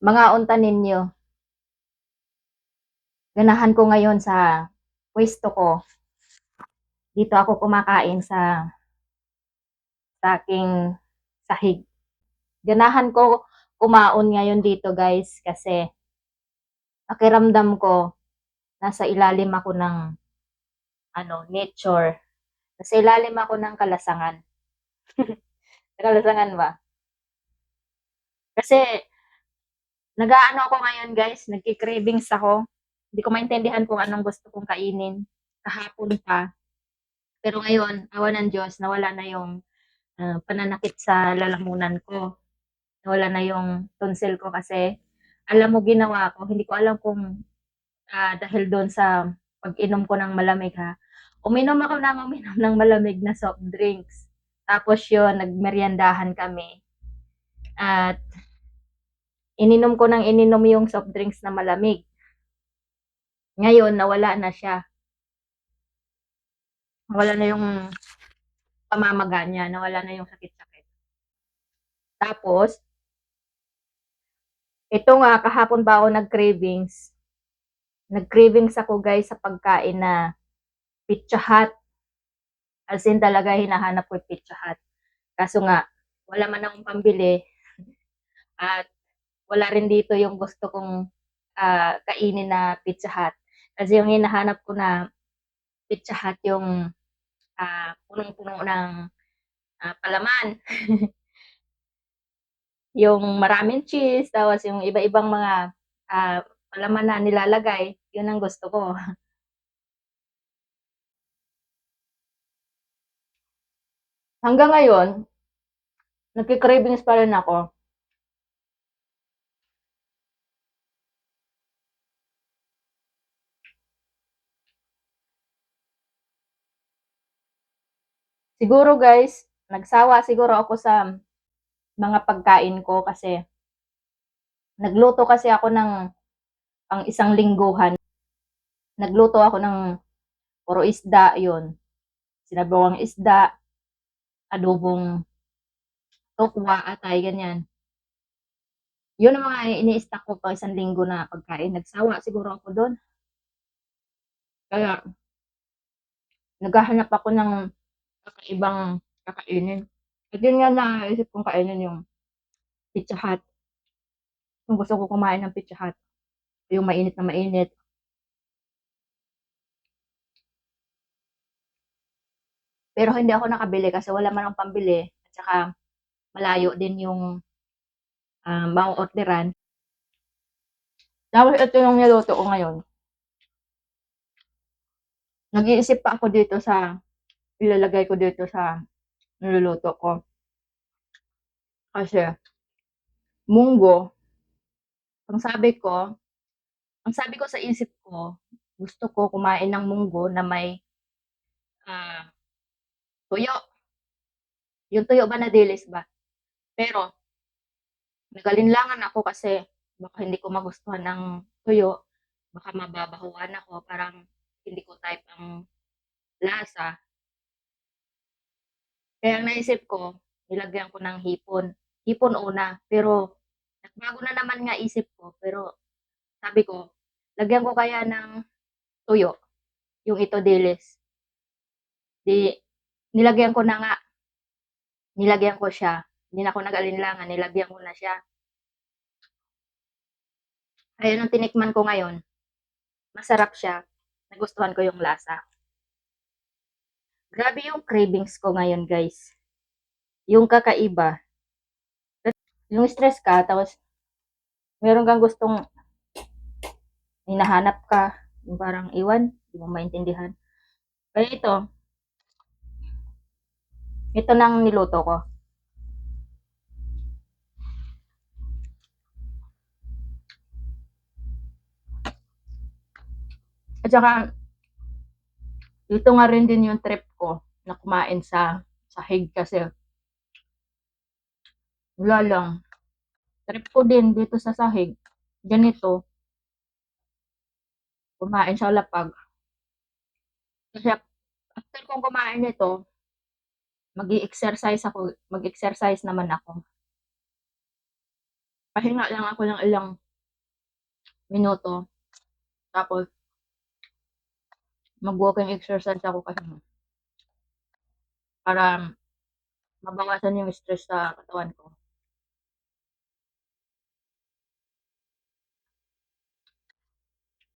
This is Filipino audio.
Mga unta ninyo, ganahan ko ngayon sa pwesto ko. Dito ako kumakain sa aking sahig. Ganahan ko kumaon ngayon dito guys kasi pakiramdam ko nasa ilalim ako ng nature. Nasa ilalim ako ng kalasangan. Kalasangan ba? Kasi nag-aano ako ngayon guys, nagki-cravings ako. Hindi ko maintindihan kung anong gusto kong kainin. Kahapon pa. Pero ngayon, awa ng Diyos, nawala na yung pananakit sa lalamunan ko. Nawala na yung tonsil ko kasi alam mo ginawa ko, hindi ko alam kung dahil doon sa pag-inom ko ng malamig ha. Uminom ng malamig na soft drinks. Tapos yun, nagmeryendahan kami. At ininom ko ng ininom yung soft drinks na malamig. Ngayon, nawala na siya. Nawala na yung pamamaga niya. Nawala na yung sakit-sakit. Tapos, ito nga, kahapon ba ako nag-cravings. Nag-cravings ako guys sa pagkain na Pizza Hut. As in talaga hinahanap ko yung Pizza Hut. Kaso nga, wala man akong pambili. At wala rin dito yung gusto kong kainin na Pizza Hut. Kasi yung hinahanap ko na Pizza Hut yung punong-puno ng palaman. Yung maraming cheese, tapos yung iba-ibang mga palaman na nilalagay, yun ang gusto ko. Hanggang ngayon, nagki-cravings pa rin ako. Siguro guys, nagsawa siguro ako sa mga pagkain ko kasi nagluto kasi ako ng pang isang lingguhan. Nagluto ako ng puro isda, yun. Sinabawang isda, adobong tokwa, atay, ganyan. Yun ang mga ini-stack ko pang isang linggo na pagkain. Nagsawa siguro ako doon. Kaya naghahanap ako ng kakaibang kakainin. At yun nga naisip kong kainin yung Pizza Hut. Kung gusto ko kumain ng Pizza Hut, yung mainit na mainit. Pero hindi ako nakabili kasi wala man akong pambili. At saka malayo din yung mau-orderan. Tapos ito yung niluto ko ngayon. Nag-iisip pa ako dito sa ilalagay ko dito sa niluluto ko. Kasi munggo, ang sabi ko, sa isip ko, gusto ko kumain ng munggo na may ah, tuyo. Yung tuyo ba na dilis ba? Pero nagalinlangan ako kasi baka hindi ko magustuhan ng tuyo, baka mababahuan ako, parang hindi ko type ang lasa. Kaya naisip ko, nilagyan ko ng hipon. Hipon una, pero nagbago na naman nga isip ko, pero sabi ko, lagyan ko kaya ng tuyo, yung ito dilis. Di, nilagyan ko na nga, nilagyan ko siya. Hindi na ako nag-alinlangan, nilagyan ko na siya. Ayun ang tinikman ko ngayon. Masarap siya. Nagustuhan ko yung lasa. Grabe yung cravings ko ngayon, guys. Yung kakaiba. Yung stress ka, tapos meron kang gustong hinahanap ka. Yung parang iwan, hindi mo maintindihan. Kaya ito nang niluto ko. At saka, ito nga rin din yung trip ko na kumain sa sahig kasi wala lang. Trip ko din dito sa sahig. Ganito, kumain sa lapag. Kasi after kong kumain nito, mag exercise naman ako. Pahinga lang ako ng ilang minuto, tapos mag-walking exercise ako kasi para mabawasan yung stress sa katawan ko.